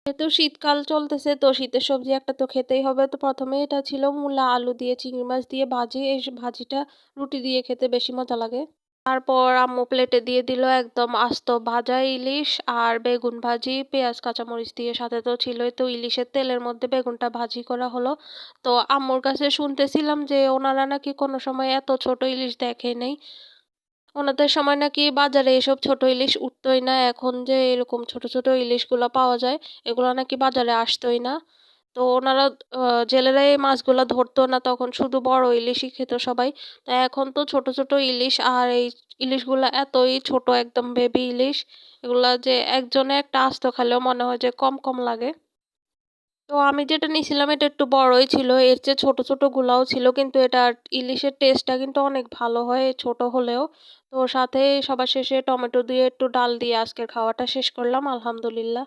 যেহেতু শীতকাল চলতেছে তো শীতের সবজি একটা তো খেতেই হবে। তো ১ম এ এটা ছিল মূলা, আলু দিয়ে চিংড়ি মাছ দিয়ে ভাজি। এই ভাজিটা রুটি দিয়ে খেতে বেশি মজা লাগে। তারপর আম্মু প্লেটে দিয়ে দিল একদম আস্ত ভাজা ইলিশ আর বেগুন ভাজি, পেঁয়াজ কাঁচামরিচ দিয়ে সাথে তো ছিলই। তো ইলিশের তেলের মধ্যে বেগুনটা ভাজি করা হলো। তো আম্মুর কাছে শুনতেছিলাম যে ওনারা নাকি কোনো সময় এত ছোট ইলিশ দেখে নাই। ওনাদের সময় নাকি বাজারে এসব ছোট ইলিশ উঠতই না। এখন যে এরকম ছোট, ছোট ইলিশগুলা পাওয়া যায়, এগুলা নাকি বাজারে আসতই না। তো ওনারা আ জেলেরা এই মাছগুলা ধরতো না তখন শুধু বড় ইলিশই খেত সবাই। তো এখন তো ছোট, ছোট ইলিশ আর এই ইলিশগুলা এতই ছোট একদম বেবি ইলিশ, এগুলা যে একজনে একটা আস্ত খেলেও মনে হয় যে কম, কম লাগে। তো আমি যেটা নিছিলাম এটা একটু বড়ই ছিল। এর চেয়ে ছোট, ছোট গুলাও ছিল। কিন্তু এটার ইলিশের টেস্টটা কিন্তু অনেক ভালো হয় ছোট হলেও। তো সাথে সবার শেষে টমেটো দিয়ে একটু ডাল দিয়ে আজকের খাওয়াটা শেষ করলাম আলহামদুলিল্লাহ।